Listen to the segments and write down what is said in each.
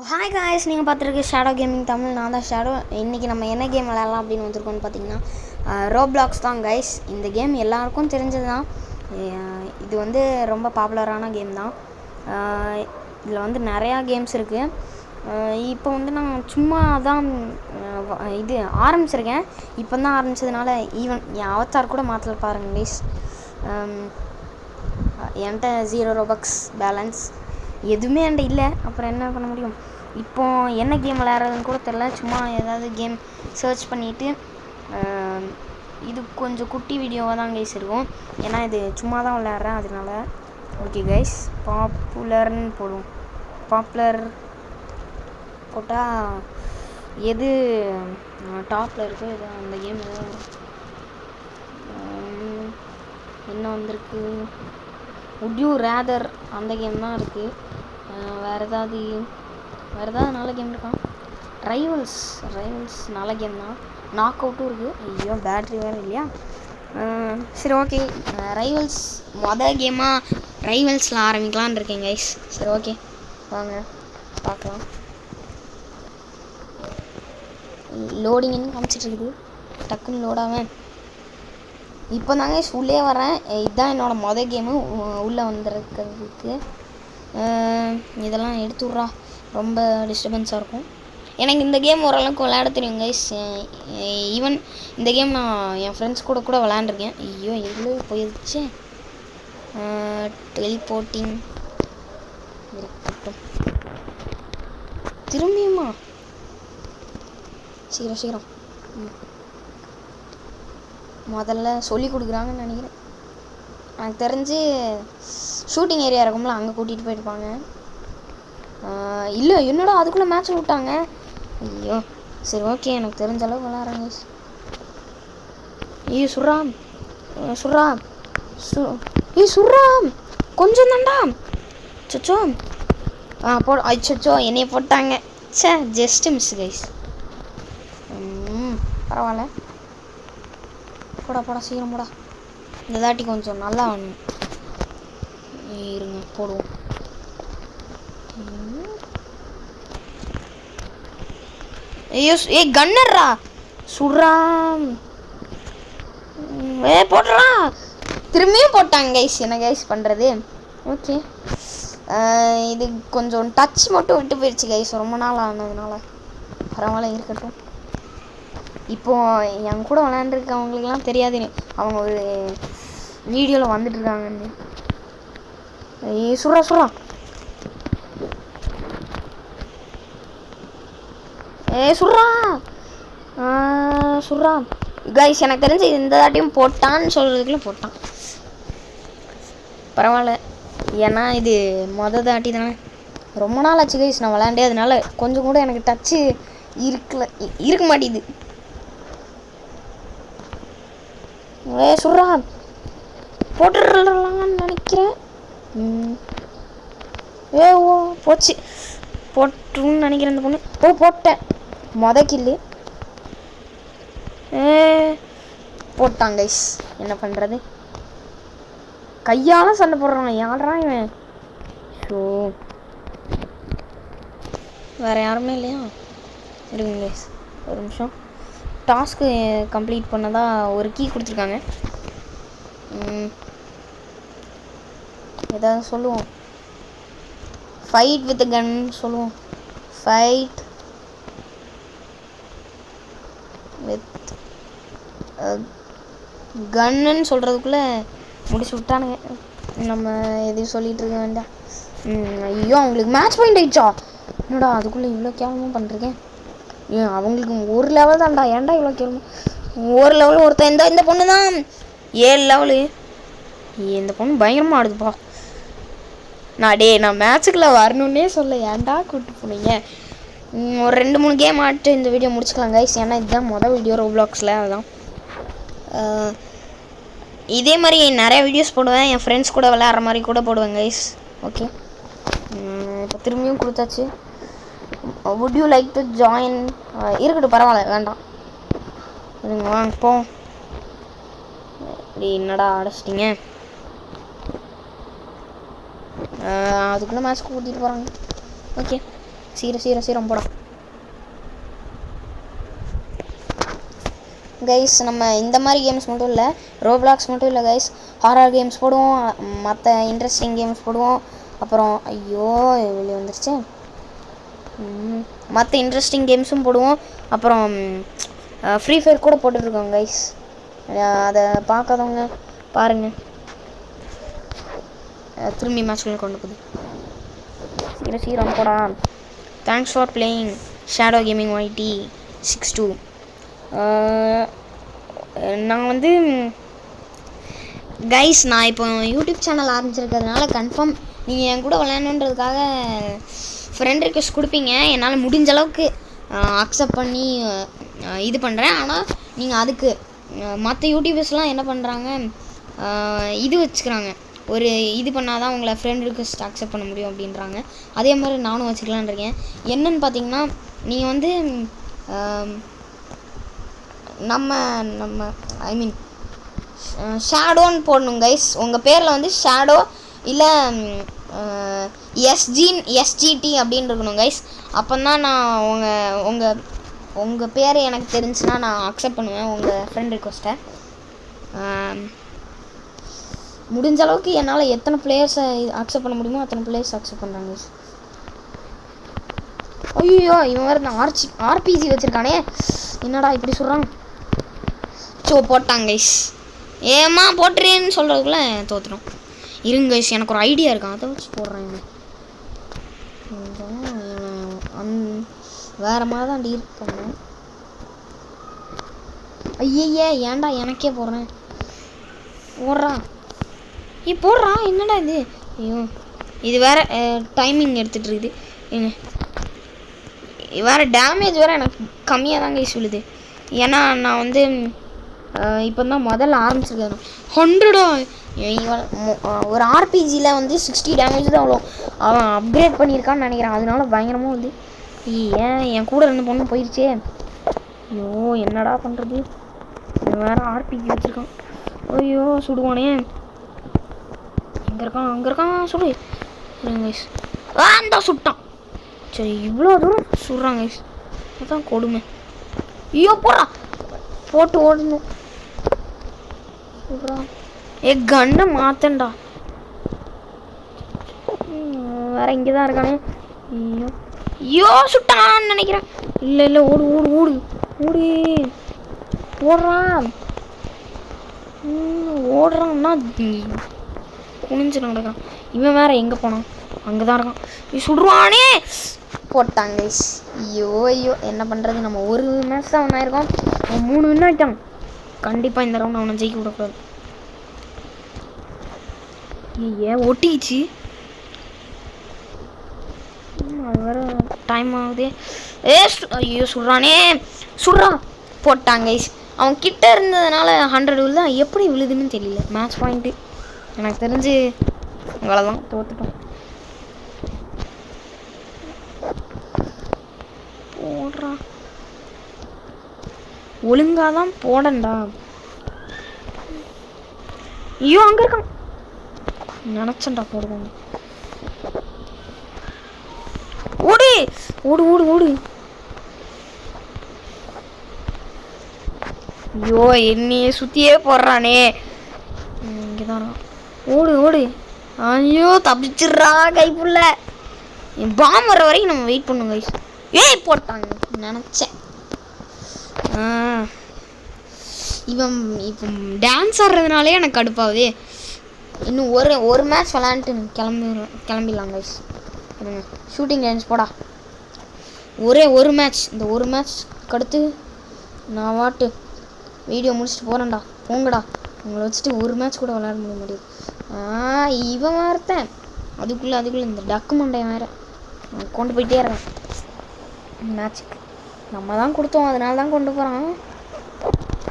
Hi guys, நீங்கள் பார்த்துருக்கு shadow gaming Tamil. நான் தான் ஷேடோ. இன்றைக்கி நம்ம என்ன கேம் விளையாடலாம் அப்படின்னு வந்திருக்கோம்னு பார்த்தீங்கன்னா ரோப்ளாக்ஸ் தான் கைஸ். இந்த கேம் எல்லாருக்கும் தெரிஞ்சது தான். இது வந்து ரொம்ப பாப்புலரான கேம் தான். இதில் வந்து நிறையா கேம்ஸ் இருக்குது. இப்போ வந்து நான் சும்மா தான் இது ஆரம்பிச்சிருக்கேன். இப்போ தான் ஆரம்பித்ததுனால ஈவன் என் அவத்தார் கூட மாற்றல பாருங்கள் கைஸ். என்கிட்ட 0 ரோபக்ஸ் பேலன்ஸ் எதுவுமே என்கிட்ட இல்லை. அப்புறம் என்ன பண்ண முடியும்? இப்போ என்ன கேம் விளையாடுறதுன்னு கூட தெரில. சும்மா ஏதாவது கேம் சர்ச் பண்ணிவிட்டு இது கொஞ்சம் குட்டி வீடியோவாக தான் கைஸ் இருக்கும். ஏன்னா இது சும்மா தான் விளையாடுறேன், அதனால. ஓகே கைஸ், பாப்புலர்னு போடுவோம். பாப்புலர் போட்டால் எது டாப்பில் இருக்கோ இது அந்த கேம் என்ன வந்திருக்கு? வுட் யூ ரேதர் அந்த கேம் தான் இருக்குது. வேறு ஏதாவது நல்ல கேம் இருக்கா? ரைவல்ஸ் நல்ல கேம் தான். நாக் அவுட்டும் இருக்குது. ஐயோ, பேட்ரி வேறு இல்லையா? சரி, ஓகே. ரைவல்ஸ் மொதல் கேமாக ரைவல்ஸில் ஆரம்பிக்கலான்னு இருக்கேன் கைஸ். சரி, ஓகே, வாங்க பார்க்கலாம். லோடிங்னு காமிச்சிட்ருக்குது. டக்குன்னு லோடாவேன். இப்போ தாங்க உள்ளே வரேன். இதுதான் என்னோடய மொதல் கேமு உள்ளே வந்துருக்கிறதுக்கு. இதெல்லாம் எடுத்து விட்றா, ரொம்ப டிஸ்டர்பன்ஸாக இருக்கும். எனக்கு இந்த கேம் ஓரளவுக்கு விளையாட தெரியும் கைஸ். ஈவன் இந்த கேம் நான் என் ஃப்ரெண்ட்ஸ் கூட விளையாண்டுருக்கேன். ஐயோ, எவ்வளோ போயிடுச்சு. டெலிபோர்ட்டிங் இருக்கட்டும். திரும்பியுமா? சீக்கிரம் முதல்ல சொல்லி கொடுக்குறாங்கன்னு நினைக்கிறேன். எனக்கு தெரிஞ்சு ஷூட்டிங் ஏரியா இருக்கும்ல, அங்கே கூட்டிகிட்டு போயிருப்பாங்க. இல்லை, என்னடா அதுக்குள்ளே மேட்ச் விட்டாங்க. ஐயோ, சரி, ஓகே, எனக்கு தெரிஞ்ச அளவுக்கு விளாட்றாங்க. ஐயோ, சுர்ராம் கொஞ்சம் தாண்டா. சச்சோ, அச்சோ, என்னைய போட்டாங்க. சே, ஜஸ்ட் மிஸ் கைஸ். பரவாயில்ல. போடா சீக்கிரம் போடா. இந்த தாட்டி கொஞ்சம் நல்லா வேணும். இருங்க, போடுவோம். ஐயோ, கன்னர்ரா, சுட்றா. போடுறா. திரும்பியும் போட்டாங்க கைஸ். என்ன கைஸ் பண்ணுறது? ஓகே, இது கொஞ்சம் டச் மட்டும் விட்டு போயிடுச்சு கைஸ், ரொம்ப நாள் ஆனதுனால. பரவாயில்ல, இருக்கட்டும். இப்போது என் கூட விளையாண்டுருக்கவங்களுக்கெல்லாம் தெரியாது அவங்க ஒரு வீடியோவில் வந்துட்டுருக்காங்கன்னு. சுட்றா சுட்றா கைஸ். எனக்கு தெரிஞ்சு இந்த தாட்டியும் போட்டான்னு சொல்கிறதுக்குள்ளே போட்டான். பரவாயில்ல, ஏன்னா இது மொதல் தாட்டி தானே. ரொம்ப நாள் ஆச்சு கைஸ் நான் விளையாண்டே, அதனால கொஞ்சம் கூட எனக்கு டச்சு இருக்க மாட்டேங்குது. சுட்றா, போட்டுடலாங்கன்னு நினைக்கிறேன். ஓ, போச்சு, போட்டுருன்னு நினைக்கிறேன் இந்த பொண்ணு. போட்டேன். கில்லு போட்டாங்க கைஸ். என்ன பண்ணுறது? கையால் சண்டை போடுறான். யாரா இவன்? ஷோ, வேறு யாருமே இல்லையா? இருங்க கைஸ், ஒரு நிமிஷம். டாஸ்க்கு கம்ப்ளீட் பண்ணதாக ஒரு கீ கொடுத்துருக்காங்க. ஏதாவது சொல்லுவோம். ஃபைட் வித் கன் சொல்லுவோம். ஃபைட் வித் கன்னுன்னு சொல்கிறதுக்குள்ளே முடிச்சு விட்டானுங்க. நம்ம எதையும் சொல்லிகிட்டு இருக்க வேண்டாம். ஐயோ, அவங்களுக்கு மேட்ச் பாயிண்ட் ஆயிடுச்சா? என்னடா அதுக்குள்ளே இவ்வளோ கேவலமாக பண்ணிருக்கேன். அவங்களுக்கு ஒரு லெவல் தான்டா. ஏன்டா இவ்வளோ கேவலமாக? ஒரு லெவல் ஒருத்தன். இந்த பொண்ணு தான் 7 லெவலு. இந்த பொண்ணு பயங்கரமாக ஆடுதுப்பா. நான் மேட்சுக்குள்ளே வரணுன்னே சொல்ல, ஏன்டா கூப்பிட்டு போனீங்க? ஒரு 2-3 கேம் ஆட்டு இந்த வீடியோ முடிச்சுக்கலாம் கைஸ். ஏன்னா இதுதான் மொதல் வீடியோ ரோப்ளாக்ஸில். அதுதான். இதே மாதிரி நிறையா வீடியோஸ் போடுவேன். என் ஃப்ரெண்ட்ஸ் கூட விளையாடுற மாதிரி கூட போடுவேன் கைஸ். ஓகே, இப்போ திரும்பியும் கொடுத்தாச்சு. Would you like to join? இருக்கட்டும், பரவாயில்ல, வேண்டாம். வாங்க போ. அப்படி என்னடா அடைச்சிட்டிங்க? அதுக்குள்ளே மேட்ச்க்கு கூட்டிகிட்டு போகிறாங்க. ஓகே, சீரம் போடா கைஸ். நம்ம இந்த மாதிரி கேம்ஸ் மட்டும் இல்லை, ரோப்ளாக்ஸ் மட்டும் இல்லை கைஸ், ஹாரர் கேம்ஸ் போடுவோம், மற்ற இன்ட்ரெஸ்டிங் கேம்ஸ் போடுவோம். அப்புறம் ஐயோ வெளியே வந்துருச்சு, மற்ற இன்ட்ரெஸ்டிங் கேம்ஸும் போடுவோம். அப்புறம் ஃப்ரீ ஃபயர் கூட போட்டுட்ருக்கோங்க கைஸ். அதை பார்க்காதவங்க பாருங்கள். திரும்பி மேட்ச்குள்ளே கொண்டு போகுது. சீரம் போடா. Thanks for playing shadow gaming YT 62. நான் வந்து கைஸ், நான் இப்போ யூடியூப் சேனல் ஆரம்பிச்சிருக்கிறதுனால கன்ஃபார்ம் நீங்கள் என் கூட விளையாடணுன்றதுக்காக ஃப்ரெண்ட் ரிக்வெஸ்ட் கொடுப்பீங்க. என்னால் முடிஞ்ச அளவுக்கு அக்செப்ட் பண்ணி இது பண்ணுறேன். ஆனால் நீங்கள் அதுக்கு மற்ற யூடியூபர்ஸ்லாம் என்ன பண்ணுறாங்க, இது வச்சுக்கிறாங்க, ஒரு இது பண்ணால் தான் உங்களை ஃப்ரெண்ட் ரிக்வெஸ்ட் அக்செப்ட் பண்ண முடியும் அப்படின்றாங்க. அதே மாதிரி நானும் வச்சுக்கலான் இருக்கேன். என்னன்னு பார்த்தீங்கன்னா, நீங்கள் வந்து நம்ம ஐ மீன் ஷேடோன்னு போடணும் கைஸ். உங்கள் பேரில் வந்து ஷேடோ இல்லை SGT அப்படின்னு இருக்கணும் கைஸ். அப்போ தான் நான் உங்கள் பேர் எனக்கு தெரிஞ்சுன்னா நான் அக்செப்ட் பண்ணுவேன் உங்கள் ஃப்ரெண்ட் ரிக்வெஸ்ட்டை. முடிஞ்ச அளவுக்கு என்னால் எத்தனை பிளேயர்ஸை அக்செப்ட் பண்ண முடியுமோ அத்தனை பிளேயர்ஸ் அக்செப்ட் பண்ணுறாங்க கைஸ். ஐயோ இவன் வேறு நான் RPG வச்சுருக்கானே, என்னடா இப்படி சொல்கிறான். போட்டாங்க கைஸ். ஏமா போட்டுறேன்னு சொல்கிறதுக்குள்ளே தோற்றுடும். இருங்க கைஸ், எனக்கு ஒரு ஐடியா இருக்கான், அதை வச்சு போடுறேன். வேறு மாதிரி தான் டீல் பண்ணேன். ஐயே ஏன்டா எனக்கே போடுறேன். போடுறா என்னடா இது. ஐயோ இது வேறு டைமிங் எடுத்துகிட்டு இருக்குது. வேறு டேமேஜ் வேறு எனக்கு கம்மியாக தாங்க சொல்லுது. ஏன்னா நான் வந்து இப்போ தான் முதல்ல ஆரம்பிச்சிருக்கேன். 100 ஒரு RPGயில் வந்து 60 டேமேஜ் தான் அவ்வளோ அவன் அப்கிரேட் பண்ணியிருக்கான்னு நினைக்கிறேன். அதனால பயங்கரமாக வந்து என் கூட 2 பொண்ணு போயிடுச்சே. ஐயோ என்னடா பண்ணுறது. வேறு RPG வச்சுருக்கான். ஐயோ சுடுவானே. அங்கே இருக்கான் சொல்லு கைஸ். அந்த சுட்டான். சரி இவ்வளோ தூரம் சுடுறாங்க கைஸ், அதுதான் கொடுமை. ஐயோ போட்டு ஓடணும். கண்ணை மாத்தண்டா. வேற இங்கே தான் இருக்கானே. ஐயோ சுட்டான்னு நினைக்கிறேன். இல்லை ஓடுறான்னா குனிஞ்சு நடக்கிறான். இவன் வேற எங்கே போனான், அங்கே தான் இருக்கான். சுடுவானே. போட்டாங்க கைஸ். ஐயோ என்ன பண்ணுறது. நம்ம ஒரு மேட்ச் தான் ஒன்றா இருக்கோம், 3 வின் ஆகிட்டான். கண்டிப்பாக இந்த ரவுண்ட் அவனை ஜெயிக்க விடக்கூடாது. ஒட்டிச்சு. அது வேறு டைம் ஆகுது. ஐயோ சுடுறானே. போட்டாங்க கைஸ். அவன் கிட்ட இருந்ததுனால 100 விழுது. எப்படி விழுதுன்னு தெரியல. மேட்ச் பாயிண்ட்டு எனக்கு தெரிஞ்சு அவ்வளோதான், தோத்துட்டோம். ஒழுங்காக தான் போடண்டா. ஐயோ அங்கே இருக்கான். நினச்சண்டா போடுவாங்க. ஓடு. ஐயோ என்னையே சுற்றியே போடுறானே. இங்கே தான் ஓடு. ஐயோ தப்பிச்சிட்றா கைப்புள்ள. பாம் வர வரைக்கும் நம்ம வெயிட் பண்ணுங்க கைஸ். போட்டாங்க நினச்சேன். இவன் இப்போ டான்ஸ் ஆடுறதுனாலே எனக்கு கடுப்பாகுது. இன்னும் ஒரு மேட்ச் விளாண்டுட்டு கிளம்பிடலாம் கைஸ். ஷூட்டிங் ரேஞ்ச் போடா. ஒரு மேட்ச், இந்த ஒரு மேட்ச் அடுத்து நான் வீடியோ முடிச்சுட்டு போகிறேன்டா. போங்கடா, உங்களை வச்சுட்டு ஒரு மேட்ச் கூட விளையாட முடியாது. இவன் வேறத்தேன் அதுக்குள்ளே இந்த டக்கு மண்டை வேறு கொண்டு போயிட்டே இருக்கேன் மேட்ச்சுக்கு. நம்ம தான் கொடுத்தோம், அதனால தான் கொண்டு போகிறான்.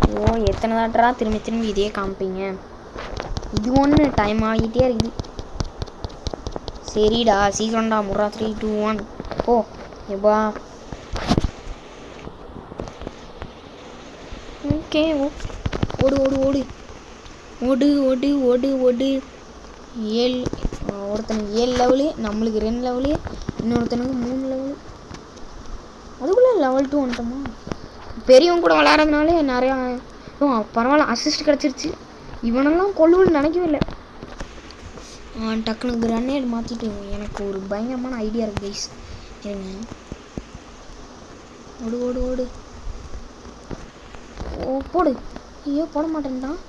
ஐயோ எத்தனை தாட்டரா திரும்பி இதே காமிப்பீங்க. இது ஒன்று டைம் ஆகிட்டே இருக்குது. சரிடா சீக்கிரம்டா முறா. 3 2 1 ஓ எப்பா. ஓகே ஓடு. ஒருத்தனுக்கு 7 லெவலு, நம்மளுக்கு 2 லெவலு, இன்னொருத்தனுக்கு 3 லெவலு. லெவல் 2 வந்துட்டோமா? பெரியவங்க கூட விளையாடுறதுனாலே நிறையா பரவாயில்ல அசிஸ்ட் கிடச்சிருச்சு. இவனெல்லாம் கொல்லுன்னு நினைக்கவே இல்லை. டக்குனு கிரனேட் மாற்றிட்டு எனக்கு ஒரு பயங்கரமான ஐடியா இருக்குது கைஸ். இருங்க, ஓடு ஓடு ஓடு. ஓ போடு. ஐயோ போட மாட்டேன்டான்.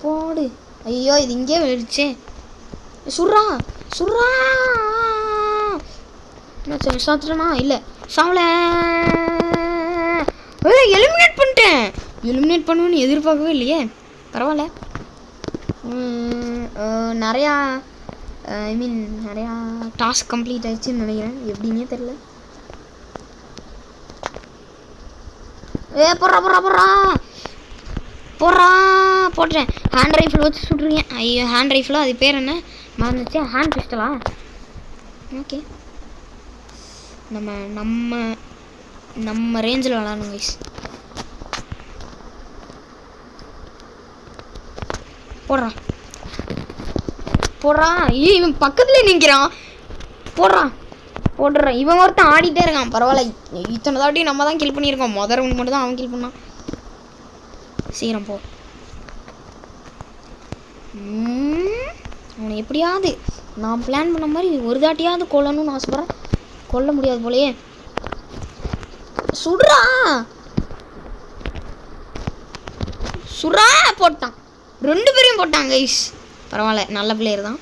போடு. ஐயோ இது இங்கே விழுச்சே. சுட்றா சுட்றா. சாத்துட்டேனா? இல்லை சாவல. எலிமினேட் பண்ணிட்டேன். எலிமினேட் பண்ணுவேன்னு எதிர்பார்க்கவே இல்லையே. பரவாயில்ல. நிறையா ஐ மீன் நிறையா டாஸ்க் கம்ப்ளீட் ஆயிடுச்சுன்னு நினைக்கிறேன். எப்படின்னே தெரில. போடுறா போடுறா போடுறா போடுறா. போட்டுறேன். ஹேண்ட் ரைஃபிள் வச்சு சுட்டுருங்க. ஐயோ ஹேண்ட் ரைஃபிளா? அது பேர் என்ன மறந்துச்சு? ஹேண்ட் பிஸ்டலா? ஓகே, நம்ம நம்ம நம்ம ரேஞ்சில் விளாடணும் கைஸ். போடுறான் போடுறான். ஐயோ இவன் பக்கத்துலேயே நிற்கிறான். போடுறான் போட்டுறான். இவன் ஒருத்தன் ஆடிட்டே இருக்கான். பரவாயில்ல, இத்தனை தாட்டி நம்ம தான் கில் பண்ணியிருக்கோம். முதல் ஒன்று மட்டும் தான் அவன் கில் பண்ணான். சீக்கிரம் போ. அவனை எப்படியாவது நான் பிளான் பண்ண மாதிரி ஒரு தாட்டியாவது கொல்லணும்னு ஆசைப்படுறேன். கொல்ல முடியாது போலையே. சுடுறா சுறா. போட்டான். 2 பேரையும் போட்டான் கைஸ். பரவாயில்ல, நல்ல பிளேயர் தான்.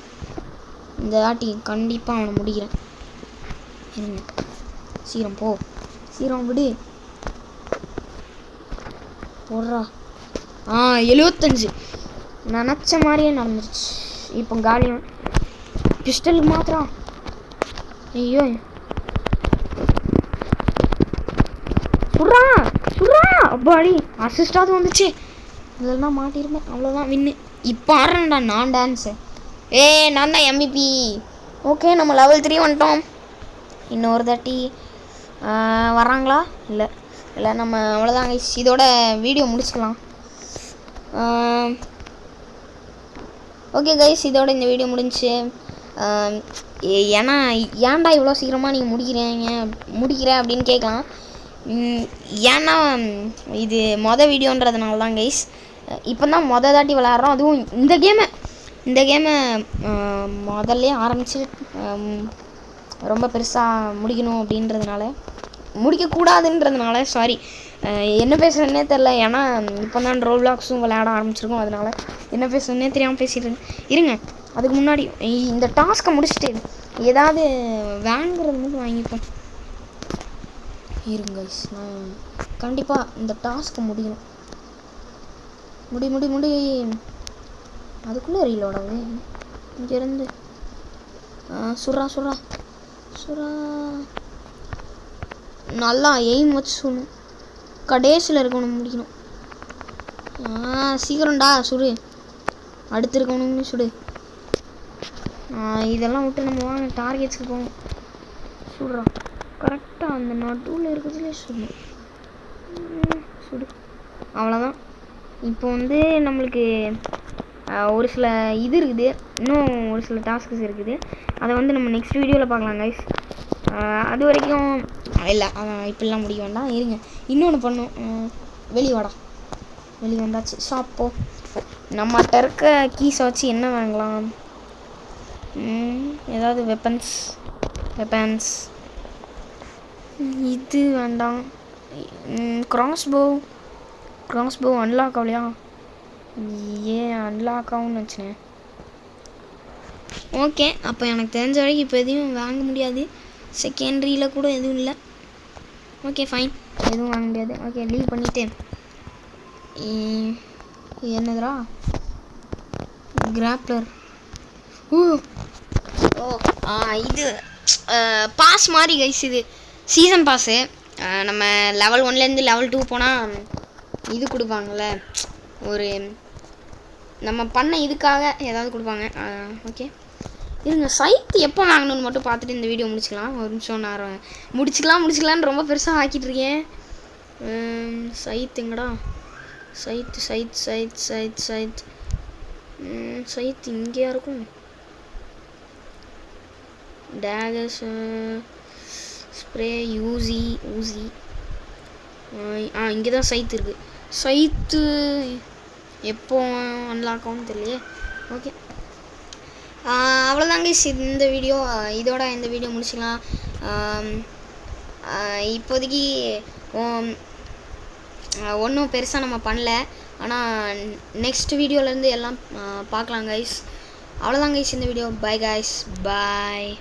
இந்த தாட்டி கண்டிப்பாக அவனை முடிக்கிறேன். இருங்க, சீரம் போ. சீரம் விடு. போடுறா. 75 நினச்ச மாதிரியே நடந்துருச்சு. இப்போ காலியம் பிஸ்டலுக்கு மாத்திரம். ஐயோ சுட்றா சுட்றா. அப்பாடி அசிஸ்டாவது வந்துச்சு. இதெல்லாம் மாட்டிருப்பேன். அவ்வளோதான் வின்னு. இப்போ ஆடுறேன்டா நான் டான்ஸு. நான் தான் MVP. ஓகே, நம்ம லெவல் 3 வந்துட்டோம். இன்னொரு தாட்டி வராங்களா? இல்லை இல்லை, நம்ம அவ்வளோதான் கைஸ். இதோட வீடியோ முடிச்சுக்கலாம். ஓகே கைஸ், இதோட இந்த வீடியோ முடிஞ்சு. ஏன்னா ஏன்டா இவ்வளோ சீக்கிரமாக நீங்கள் முடிக்கிறேன் அப்படின்னு கேட்கலாம். ஏன்னா இது வீடியோன்றதுனால தான் கைஸ். இப்போ தான் தாட்டி விளையாடுறோம். அதுவும் இந்த கேமை முதல்ல ஆரம்பித்து ரொம்ப பெருசாக முடிக்கணும் அப்படின்றதுனால, முடிக்கக்கூடாதுன்றதுனால, சாரி என்ன பேசுகிறேன்னே தெரில. ஏன்னா இப்போ தான் ரோப்ளாக்ஸும் விளையாட ஆரம்பிச்சிருக்கோம். அதனால் என்ன பேசுகிறேன்னே தெரியாமல் பேசிட்டு இருங்க. அதுக்கு முன்னாடி இந்த டாஸ்க்கை முடிச்சுட்டு ஏதாவது வாங்குறது மட்டும் வாங்கிப்போம். இருங்க கைஸ், நான் கண்டிப்பாக இந்த டாஸ்க்கை முடிக்கணும். முடி அதுக்குள்ளே ரீலோட் ஆகுது. இங்கேருந்து சுறா நல்லா எய்ம் வச்சு சொல்லணும். கடைசியில் இருக்கணும் முடிக்கணும். சீக்கிரம்டா சுடு. அடுத்து இருக்கணும்னு சுடு. இதெல்லாம் விட்டு நம்ம வாங்க டார்கெட்ஸ்க்கு போவோம். சுடுறா கரெக்டாக அந்த நடுவில் இருக்கிறதுலே சுடு. அவ்வளோதான். இப்போ நம்மளுக்கு ஒரு சில இது இருக்குது. இன்னும் ஒரு சில டாஸ்க்ஸ் இருக்குது. அதை நம்ம நெக்ஸ்ட் வீடியோவில் பார்க்கலாம் கைஸ். அது வரைக்கும் இல்லை, இப்படிலாம் முடிக்க வேண்டாம். இருங்க, இன்னொன்று பண்ணும். வெளியே வந்தாச்சு. ஷாப்போ நம்மகிட்ட இருக்க கீஸை வச்சு என்ன வாங்கலாம்? ஏதாவது வெப்பன்ஸ் இது வேண்டாம். கிராஸ்போ அன்லாக் ஆகலையா? அன்லாக் ஆகும்னு நினச்சேன். ஓகே, அப்போ எனக்கு தெரிஞ்ச வரைக்கும் இப்போ எதையும் வாங்க முடியாது. செகண்டரியில் கூட எதுவும் இல்லை. ஓகே ஃபைன், எதுவும் வாங்க முடியாது. ஓகே, லீவ் பண்ணிவிட்டு என்னதுரா கிராப்லர். இது பாஸ் மாதிரி கைஸ். இது சீசன் பாஸு. நம்ம லெவல் 1லேருந்து லெவல் 2 போனால் இது கொடுப்பாங்கள்ல, ஒரு நம்ம பண்ண இதுக்காக ஏதாவது கொடுப்பாங்க. ஓகே இருங்க, சைத்து எப்போ வாங்கணும்னு மட்டும் பார்த்துட்டு இந்த வீடியோ முடிச்சுக்கலாம். ஒரு நிமிஷம் நான் முடிச்சுக்கலான்னு ரொம்ப பெருசாக ஆக்கிட்டுருக்கேன். சைத்துங்கடா, சைத்து இங்கேயா இருக்கும்? டேகர்ஸ் ஸ்ப்ரே ஊசி இங்கே தான் சைத்து இருக்குது. சைத்து எப்போ அன்லாக் ஆகும்னு தெரியலையே. ஓகே, அவ்வளோதாங்க இந்த வீடியோ. இதோட இந்த வீடியோ முடிச்சுக்கலாம். இப்போதைக்கு ஒன்றும் பெருசாக நம்ம பண்ணல. ஆனால் நெக்ஸ்ட் வீடியோலேருந்து எல்லாம் பார்க்கலாம் கைஸ். அவ்வளோதான் கைஸ் இந்த வீடியோ. பை கைஸ், பாய்.